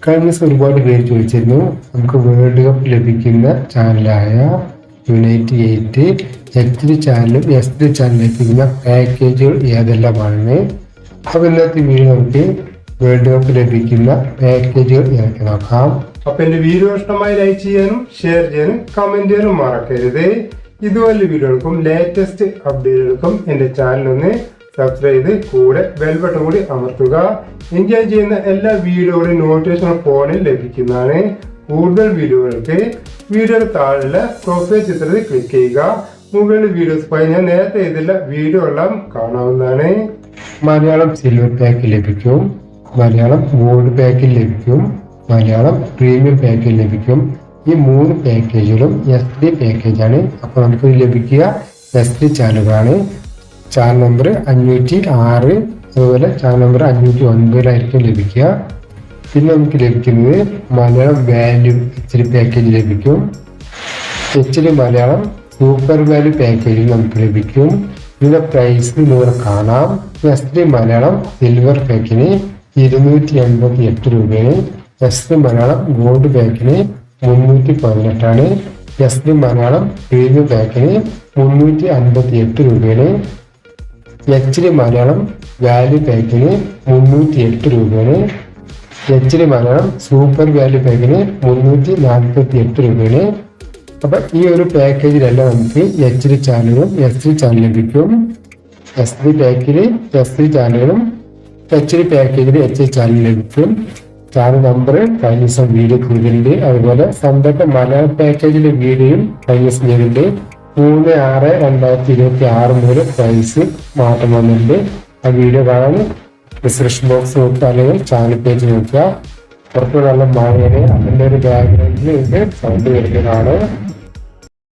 കഴിഞ്ഞ ദിവസം ഒരുപാട് പേര് ചോദിച്ചിരുന്നു നമുക്ക് വേൾഡ് കപ്പ് ലഭിക്കുന്ന ചാനലായ യുണൈറ്റ് 8 H3 ചാനലും S3 ചാനലും ലഭിക്കുന്ന പാക്കേജുകൾ ഏതെല്ലാമാണെന്ന്. അപ്പോൾ ഇന്നത്തെ വീഡിയോ നമുക്ക് വേൾഡ് കപ്പ് ലഭിക്കുന്ന പാക്കേജുകൾ ഏതൊക്കെ നോക്കാം. അപ്പൊ എന്റെ വീഡിയോ ഇഷ്ടമായി ലൈക്ക് ചെയ്യാനും ഷെയർ ചെയ്യാനും കമന്റ് ചെയ്യാനും മറക്കരുത്. ഇതുപോലെ വീഡിയോകൾക്കും ലേറ്റസ്റ്റ് അപ്ഡേറ്റുകൾക്കും എന്റെ ചാനലൊന്ന് സബ്സ്ക്രൈബ് ചെയ്ത് കൂടെ ബെൽ ബട്ടൺ കൂടി അമർത്തുക. എനിക്ക് ഞാൻ ചെയ്യുന്ന എല്ലാ വീഡിയോകളുടെയും നോട്ടിഫിക്കേഷൻ ഫോണിൽ ലഭിക്കുന്നതാണ്. കൂടുതൽ വീഡിയോകൾക്ക് വീഡിയോയുടെ താഴെയുള്ള പ്രൊഫൈൽ ചിത്രത്തിൽ ക്ലിക്ക് ചെയ്യുക. മുകളിൽ വീഡിയോസ് പോയി ഞാൻ നേരത്തെ ചെയ്തില്ല വീഡിയോ എല്ലാം കാണാവുന്നതാണ്. മലയാളം സിൽവർ പാക്കിൽ ലഭിക്കും, മലയാളം ഗോൾഡ് പാക്കിൽ ലഭിക്കും, മലയാളം പ്രീമിയം പാക്കിൽ ലഭിക്കും. ഈ 3 പാക്കേജുകളും S3 പാക്കേജാണ്. അപ്പോൾ നമുക്ക് ലഭിക്കുക S3 ചാനലുകളാണ്. ചാനൽ നമ്പർ 506, അതുപോലെ ചാനൽ നമ്പർ 509 ലഭിക്കുക. പിന്നെ നമുക്ക് ലഭിക്കുന്നത് മലയാളം വാല്യൂ H3 പാക്കേജ് ലഭിക്കും. H3 മലയാളം സൂപ്പർ വാല്യൂ പാക്കേജിൽ നമുക്ക് ലഭിക്കും. ഇതിന്റെ പ്രൈസ് ഇവിടെ കാണാം. S3 മലയാളം സിൽവർ പാക്കിന് 288 രൂപയാണ്. S3 മലയാളം ഗോൾഡ് പാക്കിന് 318 S3 മലയാളം പ്രീമിയം പാക്കിന് 358 രൂപയാണ്. H3 മലയാളം വാല്യൂ പാക്കിന് 308 രൂപയാണ്. H3 മലയാളം സൂപ്പർ വാല്യൂ പാക്കിന് 348 രൂപയാണ്. അപ്പൊ ഈ ഒരു പാക്കേജിലെല്ലാം നമുക്ക് H3 ചാനലും S3 ചാനൽ ലഭിക്കും. S3 പാക്കില് S3 ചാനലുകളും H3 പാക്കേജിൽ H3 ചാനൽ ലഭിക്കും. ചാനൽ നമ്പർ കഴിഞ്ഞ ദിവസം വീഡിയോ ചെയ്തിട്ടുണ്ട്. അതുപോലെ സ്വന്തമായിട്ട് മലയാളം പാക്കേജിലെ വീഡിയോയും കഴിഞ്ഞ ദിവസം ചെയ്തിട്ടുണ്ട്. 3/6/2026 മുതൽ പ്രൈസ് മാറ്റം വന്നിട്ടുണ്ട്. ആ വീഡിയോ കാണാൻ ഡിസ്ക്രിപ്ഷൻ ബോക്സ് നോക്കുക, അല്ലെങ്കിൽ ചാനൽ പേജ് നോക്കുക. പുറത്ത് നല്ല മഴയാണ്, അതിൻ്റെ ഒരു ബാക്ക്ഗ്രൗണ്ടിൽ സൗണ്ട് വരുന്നതാണ്.